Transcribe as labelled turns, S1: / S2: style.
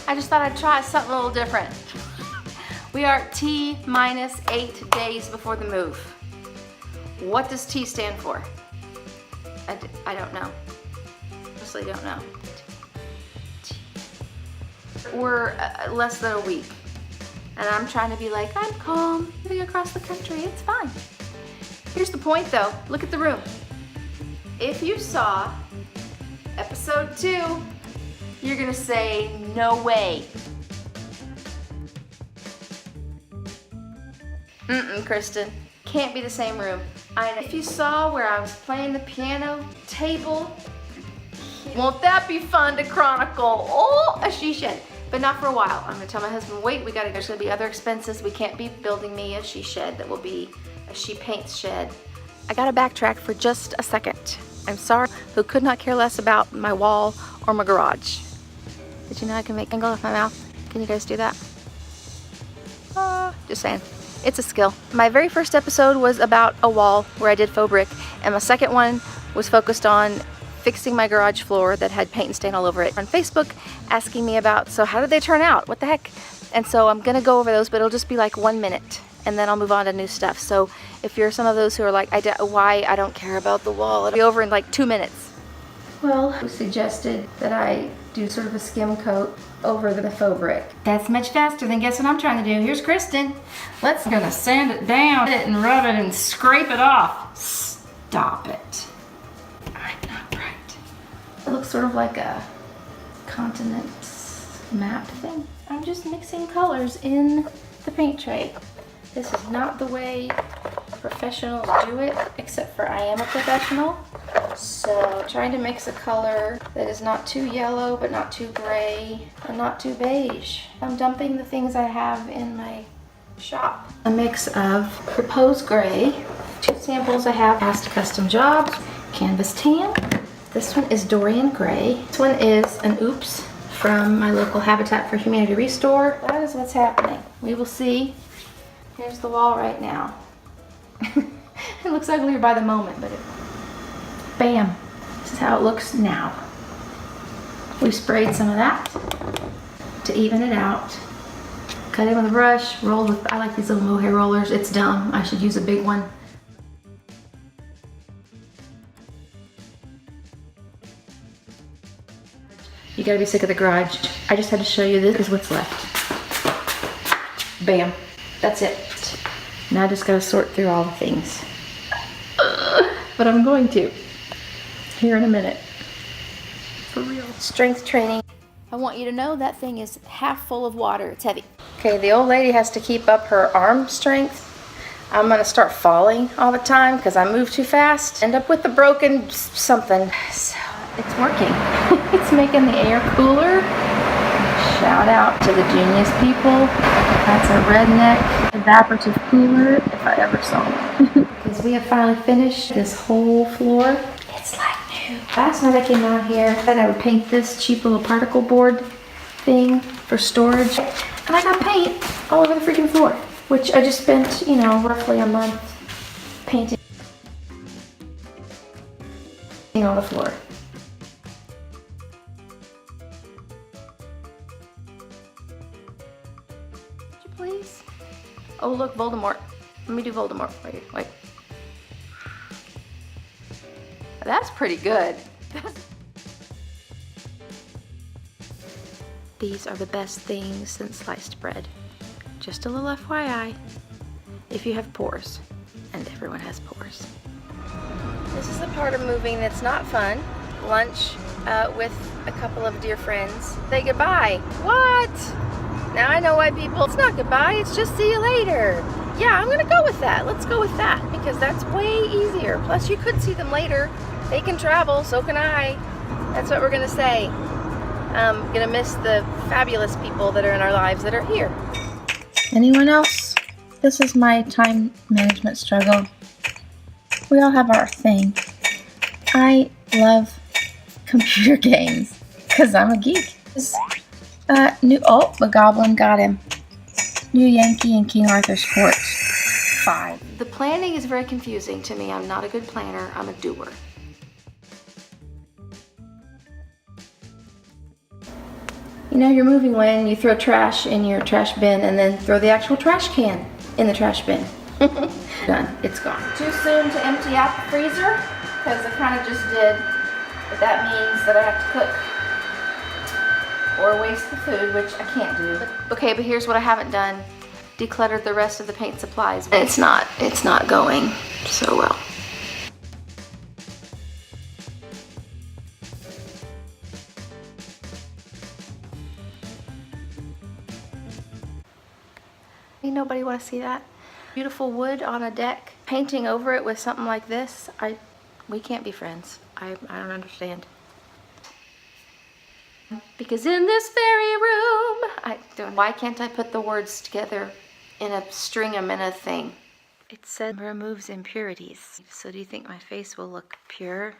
S1: I just thought I'd try something a little different. We are T-minus 8 days before the move. What does T stand for? I don't know. Honestly, don't know. We're less than a week. And I'm trying to be like, I'm calm, moving across the country, it's fine. Here's the point though, look at the room. If you saw episode 2, you're gonna say, no way. Kristen, can't be the same room. I know. If you saw where I was playing the piano table, won't that be fun to chronicle? Oh, a she shed. But not for a while. I'm gonna tell my husband, wait, there's gonna be other expenses. We can't be building me a she shed that will be a she paints shed. I gotta backtrack for just a second. I'm sorry, who could not care less about my wall or my garage. Did you know I can make angle with my mouth? Can you guys do that? Just saying, it's a skill. My very first episode was about a wall where I did faux brick, and my second one was focused on fixing my garage floor that had paint and stain all over it. On Facebook, asking me about, so how did they turn out? What the heck? And so I'm gonna go over those, but it'll just be like 1 minute, and then I'll move on to new stuff. So if you're some of those who are like, why I don't care about the wall, it'll be over in like 2 minutes. Well, who suggested that I do sort of a skim coat over the faux brick? That's much faster than guess what I'm trying to do. Here's Kristen. Gonna sand it down and rub it and scrape it off. Stop it. I'm not right. It looks sort of like a continent map thing. I'm just mixing colors in the paint tray. This is not the way professionals do it, except for I am a professional. So trying to mix a color that is not too yellow, but not too gray, and not too beige. I'm dumping the things I have in my shop. A mix of proposed gray, 2 samples I have, past custom jobs, canvas tan. This one is Dorian Gray. This one is an oops from my local Habitat for Humanity Restore. That is what's happening. We will see. Here's the wall right now. It looks uglier by the moment, but bam. This is how it looks now. We sprayed some of that to even it out. Cut it with a brush, rolled with, I like these little mohair rollers. It's dumb, I should use a big one. You gotta be sick of the garage. I just had to show you this is what's left. Bam, that's it. Now I just gotta sort through all the things. But I'm going to, here in a minute. For real. Strength training. I want you to know that thing is half full of water, it's heavy. Okay, the old lady has to keep up her arm strength. I'm gonna start falling all the time because I move too fast. End up with a broken something. So it's working. It's making the air cooler. Shout out to the genius people. That's a redneck evaporative cooler if I ever saw one. Because we have finally finished this whole floor. It's like new. Last night I came out here and I would paint this cheap little particle board thing for storage. And I got paint all over the freaking floor, which I just spent, you know, roughly a month painting on the floor. Please? Oh look, Voldemort. Let me do Voldemort for you. Wait. That's pretty good. These are the best things since sliced bread. Just a little FYI, if you have pores, and everyone has pores. This is the part of moving that's not fun. Lunch with a couple of dear friends. Say goodbye. What? Now I know why people, it's not goodbye, it's just see you later. Yeah, I'm gonna go with that. Let's go with that because that's way easier. Plus you could see them later. They can travel, so can I. That's what we're gonna say. I'm gonna miss the fabulous people that are in our lives that are here. Anyone else? This is my time management struggle. We all have our thing. I love computer games because I'm a geek. The Goblin got him. New Yankee and King Arthur's Court 5. The planning is very confusing to me. I'm not a good planner, I'm a doer. You know, you're moving when you throw trash in your trash bin and then throw the actual trash can in the trash bin. Done. It's gone. Too soon to empty out the freezer because I kind of just did. But that means that I have to cook or waste the food, which I can't do. Okay, but here's what I haven't done. Decluttered the rest of the paint supplies. And it's not going so well. Ain't nobody want to see that. Beautiful wood on a deck. Painting over it with something like this. We can't be friends. I don't understand. Because in this very room, why can't I put the words together in a string-em in a thing? It said removes impurities. So do you think my face will look pure?